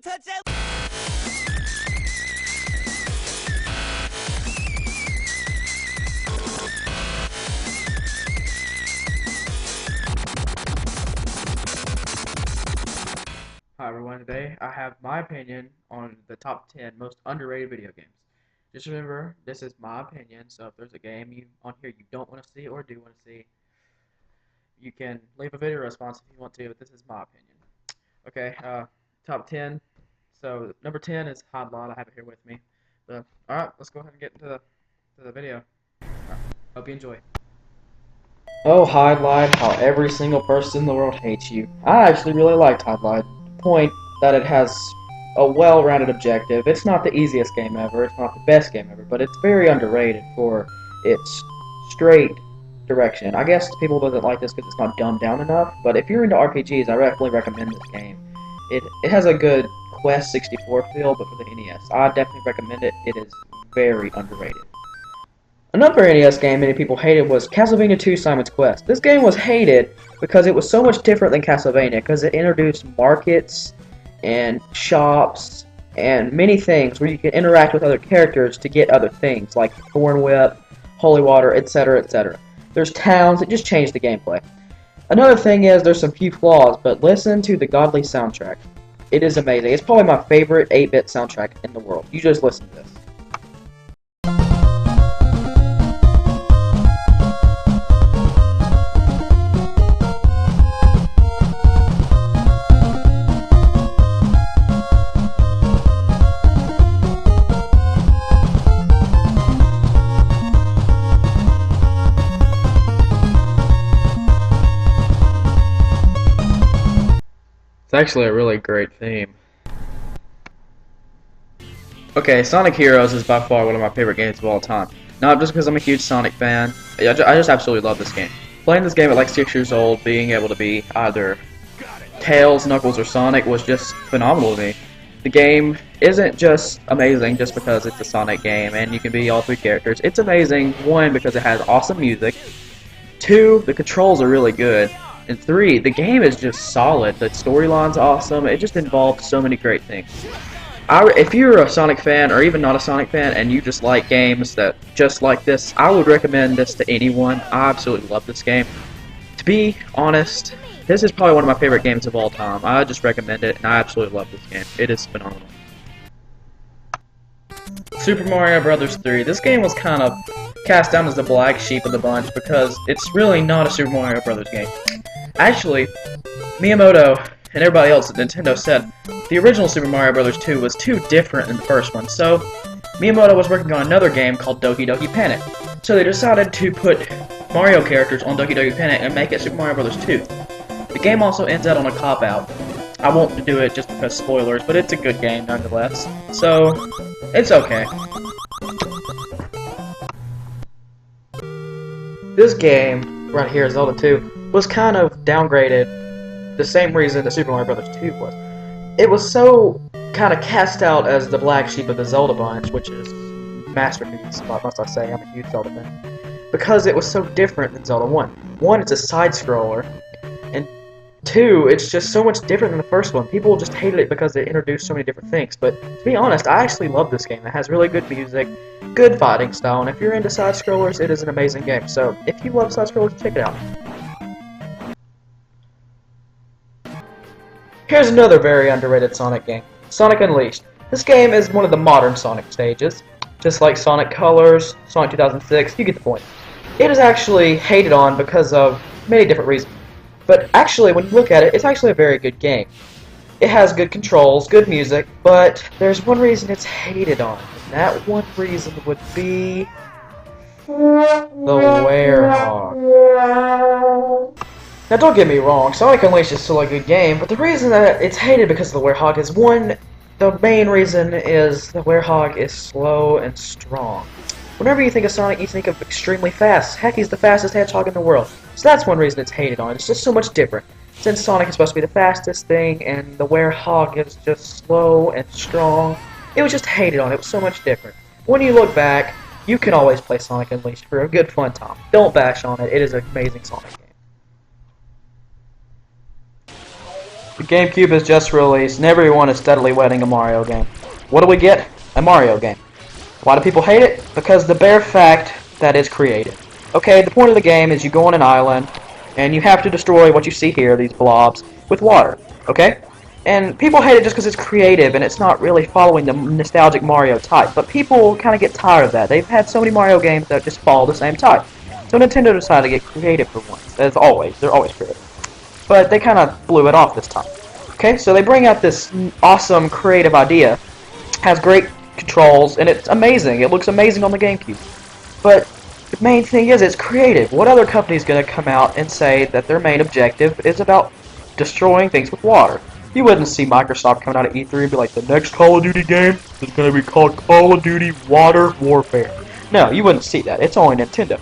Don't touch that! Hi everyone, today I have my opinion on the top 10 most underrated video games. Just remember, this is my opinion, so if there's a game on here you don't want to see or do want to see, you can leave a video response if you want to, but this is my opinion. Okay, top 10. So number 10 is Hot Lot. I have it here with me. But alright, let's go ahead and get into the video. Alright, hope you enjoy. Oh, Highlight, how every single person in the world hates you. I actually really liked Highlight. The point that it has a well-rounded objective. It's not the easiest game ever, it's not the best game ever, but it's very underrated for its straight direction. I guess people doesn't like this because it's not dumbed down enough, but if you're into RPGs, I definitely recommend this game. It has a good Quest 64 feel, but for the NES. I definitely recommend it. It is very underrated. Another NES game many people hated was Castlevania II Simon's Quest. This game was hated because it was so much different than Castlevania, because it introduced markets and shops and many things where you can interact with other characters to get other things, like Thorn Whip, Holy Water, etc., etc. There's towns, it just changed the gameplay. Another thing is, there's some few flaws, but listen to the godly soundtrack. It is amazing. It's probably my favorite 8-bit soundtrack in the world. You just listen to this. It's actually a really great theme. Okay, Sonic Heroes is by far one of my favorite games of all time. Not just because I'm a huge Sonic fan, I just absolutely love this game. Playing this game at like 6 years old, being able to be either Tails, Knuckles, or Sonic was just phenomenal to me. The game isn't just amazing just because it's a Sonic game and you can be all three characters. It's amazing, one, because it has awesome music, two, the controls are really good, and three, the game is just solid. The storyline's awesome. It just involves so many great things. If you're a Sonic fan, or even not a Sonic fan, and you just like games that just like this, I would recommend this to anyone. I absolutely love this game. To be honest, this is probably one of my favorite games of all time. I just recommend it, and I absolutely love this game. It is phenomenal. Super Mario Bros. 3. This game was kind of cast down as the black sheep of the bunch because it's really not a Super Mario Bros. Game. Actually, Miyamoto and everybody else at Nintendo said the original Super Mario Bros. 2 was too different than the first one, so Miyamoto was working on another game called Doki Doki Panic. So they decided to put Mario characters on Doki Doki Panic and make it Super Mario Bros. 2. The game also ends out on a cop-out. I won't do it just because spoilers, but it's a good game nonetheless, so it's okay. This game, right here, Zelda 2, was kind of downgraded the same reason that Super Mario Bros. 2 was. It was so kind of cast out as the black sheep of the Zelda bunch, which is masterpiece, must I say. I'm a huge Zelda fan. Because it was so different than Zelda 1. 1, it's a side-scroller, and 2, it's just so much different than the first one. People just hated it because it introduced so many different things, but to be honest, I actually love this game. It has really good music, good fighting style, and if you're into side-scrollers, it is an amazing game. So, if you love side-scrollers, check it out. Here's another very underrated Sonic game, Sonic Unleashed. This game is one of the modern Sonic stages, just like Sonic Colors, Sonic 2006, you get the point. It is actually hated on because of many different reasons, but actually, when you look at it, it's actually a very good game. It has good controls, good music, but there's one reason it's hated on, and that one reason would be the Werehog. Now don't get me wrong, Sonic Unleashed is still a good game, but the reason that it's hated because of the Werehog is one, the main reason is the Werehog is slow and strong. Whenever you think of Sonic, you think of extremely fast. Heck, he's the fastest hedgehog in the world. So that's one reason it's hated on. It's just so much different. Since Sonic is supposed to be the fastest thing, and the Werehog is just slow and strong, it was just hated on. It was so much different. When you look back, you can always play Sonic Unleashed for a good fun time. Don't bash on it. It is an amazing Sonic game. The GameCube is just released, and everyone is steadily waiting a Mario game. What do we get? A Mario game. Why do people hate it? Because the bare fact that it's creative. Okay, the point of the game is you go on an island, and you have to destroy what you see here, these blobs, with water. Okay? And people hate it just because it's creative, and it's not really following the nostalgic Mario type. But people kind of get tired of that. They've had so many Mario games that just follow the same type. So Nintendo decided to get creative for once. As always, they're always creative. But they kind of blew it off this time. Okay, so they bring out this awesome creative idea. Has great controls, and it's amazing. It looks amazing on the GameCube. But the main thing is it's creative. What other company is going to come out and say that their main objective is about destroying things with water? You wouldn't see Microsoft coming out at E3 and be like, the next Call of Duty game is going to be called Call of Duty Water Warfare. No, you wouldn't see that. It's only Nintendo.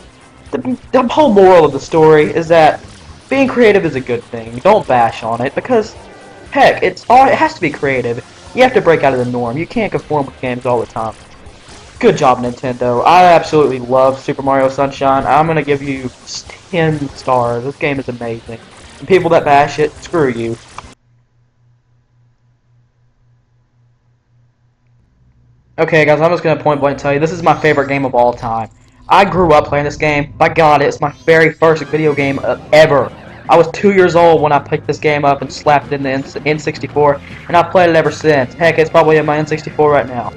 The whole moral of the story is that being creative is a good thing. Don't bash on it, because, heck, it has to be creative. You have to break out of the norm. You can't conform with games all the time. Good job, Nintendo. I absolutely love Super Mario Sunshine. I'm going to give you 10 stars. This game is amazing. And people that bash it, screw you. Okay, guys, I'm just going to point blank tell you, this is my favorite game of all time. I grew up playing this game. By God, it's my very first video game ever. I was 2 years old when I picked this game up and slapped it in the N64, and I've played it ever since. Heck, it's probably in my N64 right now.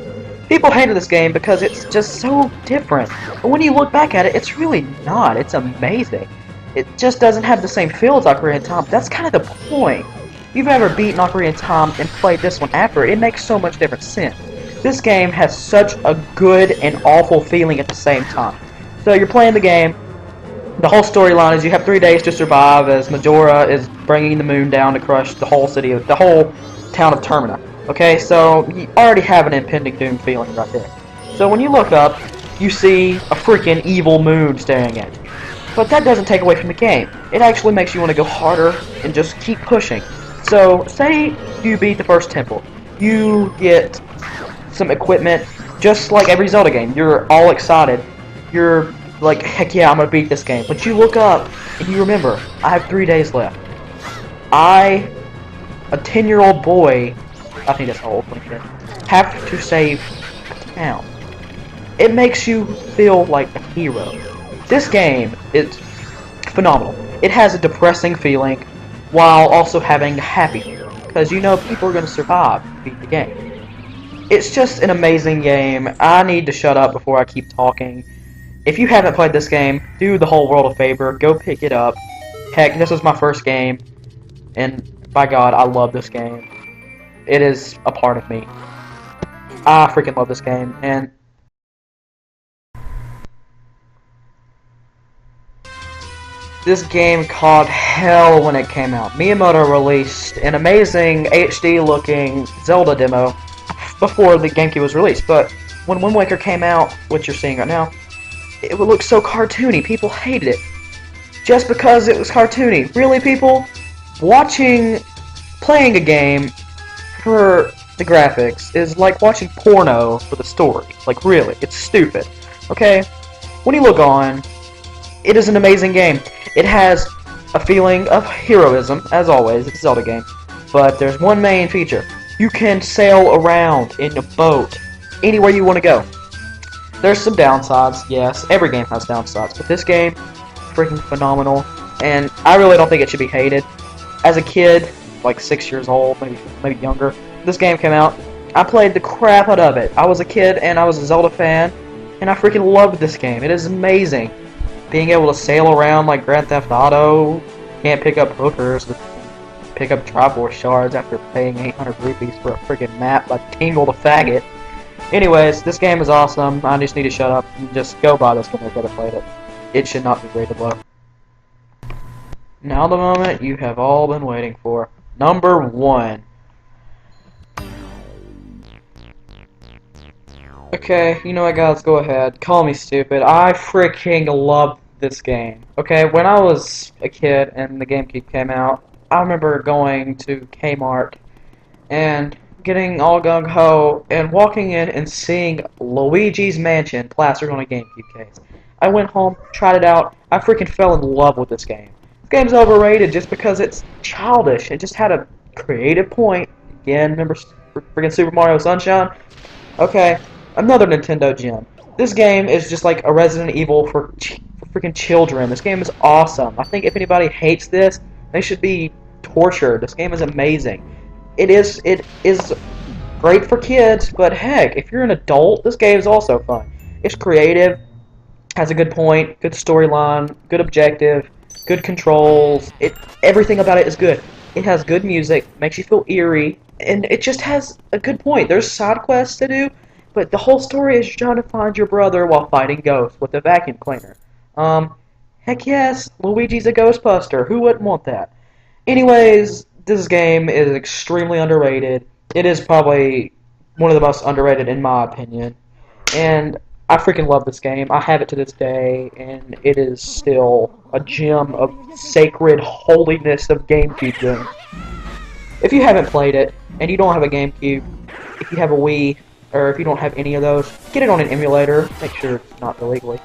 People hated this game because it's just so different. But when you look back at it, it's really not. It's amazing. It just doesn't have the same feel as Ocarina of Time. That's kind of the point. If you've ever beaten Ocarina of Time and played this one after, it makes so much different sense. This game has such a good and awful feeling at the same time. So you're playing the game. The whole storyline is you have 3 days to survive as Majora is bringing the moon down to crush the whole city, the whole town of Termina. Okay, so you already have an impending doom feeling right there. So when you look up, you see a freaking evil moon staring at you. But that doesn't take away from the game. It actually makes you want to go harder and just keep pushing. So say you beat the first temple. You get some equipment, just like every Zelda game. You're all excited. You're like, heck yeah, I'm gonna beat this game. But you look up and you remember, I have 3 days left. A 10-year-old boy, I think that's how old, have to save a town. It makes you feel like a hero. This game is phenomenal. It has a depressing feeling while also having a happy feeling, because you know people are gonna survive to beat the game. It's just an amazing game. I need to shut up before I keep talking. If you haven't played this game, do the whole world a favor. Go pick it up. Heck, this was my first game, and by God, I love this game. It is a part of me. I freaking love this game, and this game caught hell when it came out. Miyamoto released an amazing HD-looking Zelda demo before the GameCube was released, but when Wind Waker came out, which you're seeing right now, it would look so cartoony. People hated it. Just because it was cartoony. Really, people? Playing a game for the graphics is like watching porno for the story. Like, really, it's stupid. Okay? When you look on, it is an amazing game. It has a feeling of heroism, as always. It's a Zelda game. But there's one main feature. You can sail around in a boat anywhere you want to go. There's some downsides, yes. Every game has downsides, but this game, freaking phenomenal. And I really don't think it should be hated. As a kid, like 6 years old, maybe younger, this game came out. I played the crap out of it. I was a kid and I was a Zelda fan, and I freaking loved this game. It is amazing. Being able to sail around like Grand Theft Auto, can't pick up hookers, but pick up Triforce shards after paying 800 rupees for a freaking map by Tingle the Faggot. Anyways, this game is awesome. I just need to shut up and just go buy this game if you haven't played it. It should not be rated low. Now the moment you have all been waiting for. Number 1. Okay, you know what guys, go ahead. Call me stupid. I freaking love this game. Okay, when I was a kid and the GameCube came out, I remember going to Kmart and getting all gung-ho and walking in and seeing Luigi's Mansion plastered on a GameCube case. I went home, tried it out, I freaking fell in love with this game. This game's overrated just because it's childish. It just had a Creative Point. Again, remember freaking Super Mario Sunshine? Okay, another Nintendo gem. This game is just like a Resident Evil for freaking children. This game is awesome. I think if anybody hates this, they should be tortured. This game is amazing. It is great for kids, but heck, if you're an adult, this game is also fun. It's creative, has a good point, good storyline, good objective, good controls. Everything about it is good. It has good music, makes you feel eerie, and it just has a good point. There's side quests to do, but the whole story is you're trying to find your brother while fighting ghosts with a vacuum cleaner. Heck yes, Luigi's a Ghostbuster. Who wouldn't want that? Anyways, this game is extremely underrated. It is probably one of the most underrated in my opinion. And I freaking love this game. I have it to this day, and it is still a gem of sacred holiness of GameCube games. If you haven't played it, and you don't have a GameCube, if you have a Wii, or if you don't have any of those, get it on an emulator. Make sure it's not illegally.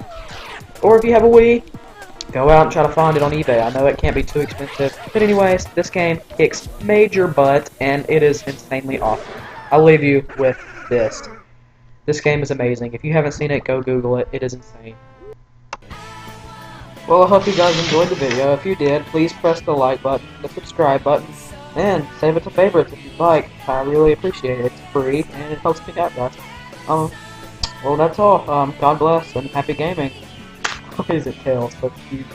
Or if you have a Wii, go out and try to find it on eBay. I know it can't be too expensive. But anyways, this game kicks major butt, and it is insanely awesome. I'll leave you with this. This game is amazing. If you haven't seen it, go Google it. It is insane. Well, I hope you guys enjoyed the video. If you did, please press the like button, the subscribe button, and save it to favorites if you'd like. I really appreciate it. It's free, and it helps me out, guys. Well, that's all. God bless, and happy gaming. Why is it Tails so cute?